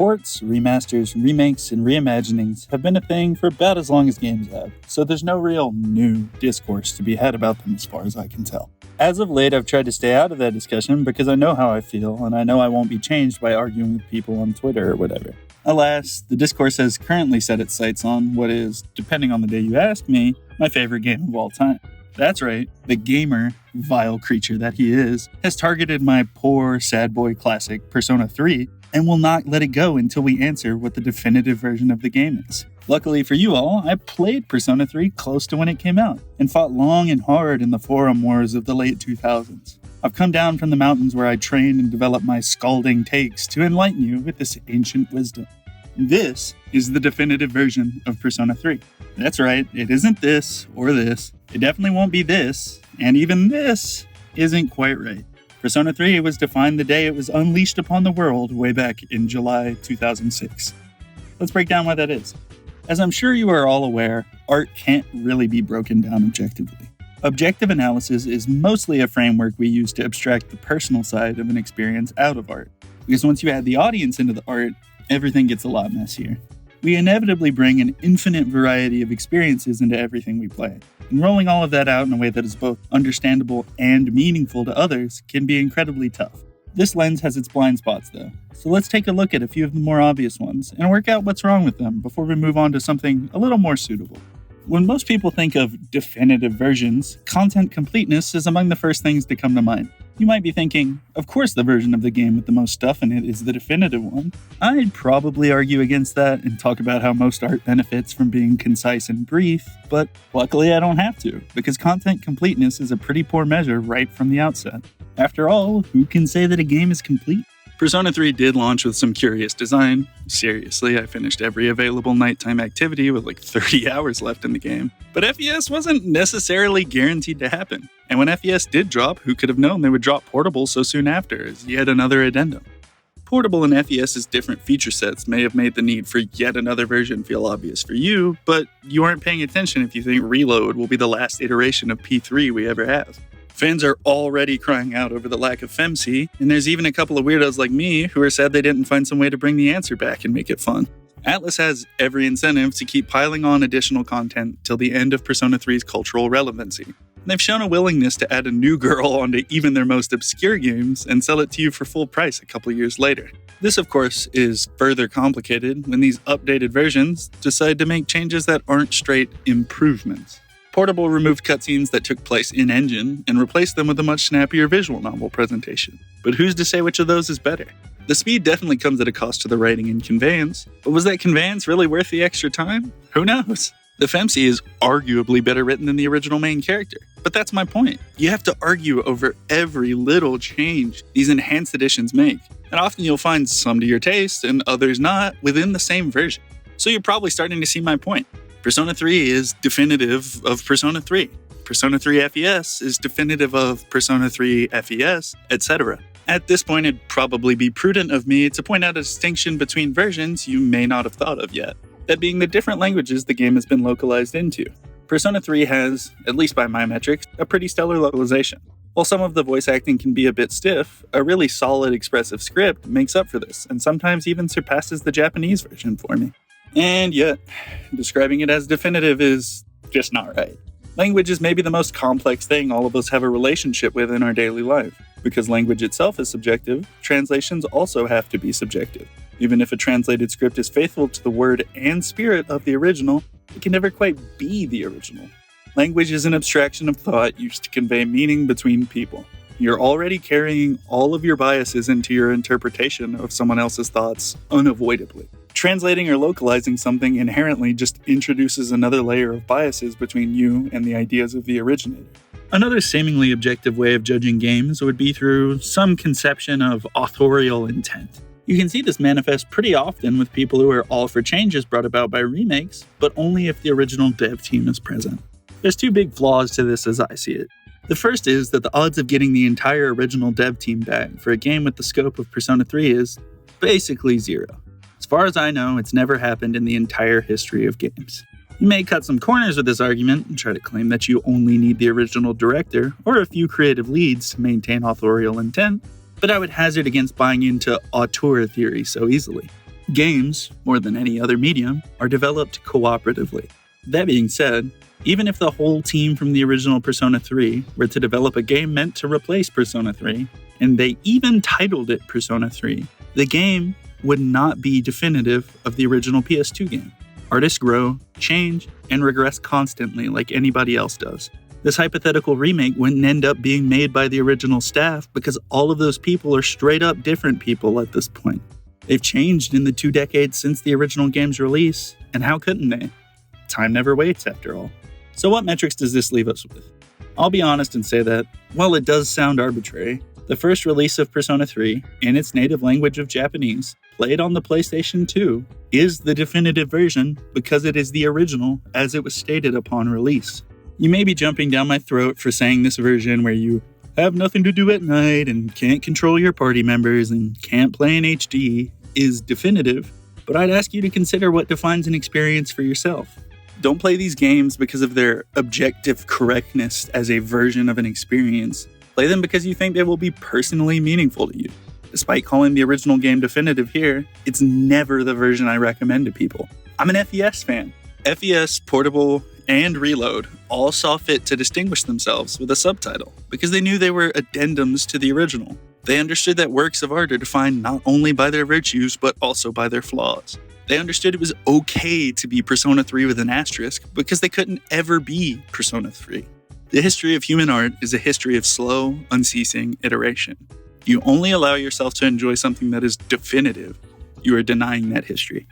Ports, remasters, remakes, and reimaginings have been a thing for about as long as games have, so there's no real new discourse to be had about them as far as I can tell. As of late, I've tried to stay out of that discussion because I know how I feel, and I know I won't be changed by arguing with people on Twitter or whatever. Alas, the discourse has currently set its sights on what is, depending on the day you ask me, my favorite game of all time. That's right, the gamer, vile creature that he is, has targeted my poor, sad boy classic, Persona 3, and will not let it go until we answer what the definitive version of the game is. Luckily for you all, I played Persona 3 close to when it came out, and fought long and hard in the forum wars of the late 2000s. I've come down from the mountains where I trained and developed my scalding takes to enlighten you with this ancient wisdom. This is the definitive version of Persona 3. That's right, it isn't this or this. It definitely won't be this, and even this isn't quite right. Persona 3 was defined the day it was unleashed upon the world way back in July 2006. Let's break down why that is. As I'm sure you are all aware, art can't really be broken down objectively. Objective analysis is mostly a framework we use to abstract the personal side of an experience out of art. Because once you add the audience into the art, everything gets a lot messier. We inevitably bring an infinite variety of experiences into everything we play, and rolling all of that out in a way that is both understandable and meaningful to others can be incredibly tough. This lens has its blind spots though, so let's take a look at a few of the more obvious ones and work out what's wrong with them before we move on to something a little more suitable. When most people think of definitive versions, content completeness is among the first things to come to mind. You might be thinking, of course the version of the game with the most stuff in it is the definitive one. I'd probably argue against that and talk about how most art benefits from being concise and brief, but luckily I don't have to, because content completeness is a pretty poor measure right from the outset. After all, who can say that a game is complete? Persona 3 did launch with some curious design. Seriously, I finished every available nighttime activity with like 30 hours left in the game. But FES wasn't necessarily guaranteed to happen. And when FES did drop, who could have known they would drop Portable so soon after as yet another addendum? Portable and FES's different feature sets may have made the need for yet another version feel obvious for you, but you aren't paying attention if you think Reload will be the last iteration of P3 we ever have. Fans are already crying out over the lack of FemC, and there's even a couple of weirdos like me who are sad they didn't find some way to bring the answer back and make it fun. Atlus has every incentive to keep piling on additional content till the end of Persona 3's cultural relevancy. And they've shown a willingness to add a new girl onto even their most obscure games and sell it to you for full price a couple years later. This, of course, is further complicated when these updated versions decide to make changes that aren't straight improvements. Portable removed cutscenes that took place in-engine and replaced them with a much snappier visual novel presentation. But who's to say which of those is better? The speed definitely comes at a cost to the writing and conveyance, but was that conveyance really worth the extra time? Who knows? The FemC is arguably better written than the original main character, but that's my point. You have to argue over every little change these enhanced editions make, and often you'll find some to your taste and others not within the same version. So you're probably starting to see my point. Persona 3 is definitive of Persona 3. Persona 3 FES is definitive of Persona 3 FES, etc. At this point, it'd probably be prudent of me to point out a distinction between versions you may not have thought of yet, that being the different languages the game has been localized into. Persona 3 has, at least by my metrics, a pretty stellar localization. While some of the voice acting can be a bit stiff, a really solid expressive script makes up for this, and sometimes even surpasses the Japanese version for me. And yet, describing it as definitive is just not right. Language is maybe the most complex thing all of us have a relationship with in our daily life. Because language itself is subjective, translations also have to be subjective. Even if a translated script is faithful to the word and spirit of the original, it can never quite be the original. Language is an abstraction of thought used to convey meaning between people. You're already carrying all of your biases into your interpretation of someone else's thoughts unavoidably. Translating or localizing something inherently just introduces another layer of biases between you and the ideas of the originator. Another seemingly objective way of judging games would be through some conception of authorial intent. You can see this manifest pretty often with people who are all for changes brought about by remakes, but only if the original dev team is present. There's two big flaws to this as I see it. The first is that the odds of getting the entire original dev team back for a game with the scope of Persona 3 is basically zero. As far as I know, it's never happened in the entire history of games. You may cut some corners with this argument and try to claim that you only need the original director or a few creative leads to maintain authorial intent, but I would hazard against buying into auteur theory so easily. Games, more than any other medium, are developed cooperatively. That being said, even if the whole team from the original Persona 3 were to develop a game meant to replace Persona 3, and they even titled it Persona 3, the game would not be definitive of the original PS2 game. Artists grow, change, and regress constantly like anybody else does. This hypothetical remake wouldn't end up being made by the original staff because all of those people are straight up different people at this point. They've changed in the 2 decades since the original game's release, and how couldn't they? Time never waits, after all. So what metrics does this leave us with? I'll be honest and say that, while it does sound arbitrary, the first release of Persona 3, in its native language of Japanese, played on the PlayStation 2, is the definitive version because it is the original as it was stated upon release. You may be jumping down my throat for saying this version where you have nothing to do at night and can't control your party members and can't play in HD is definitive, but I'd ask you to consider what defines an experience for yourself. Don't play these games because of their objective correctness as a version of an experience. Play them because you think they will be personally meaningful to you. Despite calling the original game definitive here, it's never the version I recommend to people. I'm an FES fan. FES, Portable, and Reload all saw fit to distinguish themselves with a subtitle because they knew they were addendums to the original. They understood that works of art are defined not only by their virtues, but also by their flaws. They understood it was okay to be Persona 3 with an asterisk because they couldn't ever be Persona 3. The history of human art is a history of slow, unceasing iteration. You only allow yourself to enjoy something that is definitive, you are denying that history.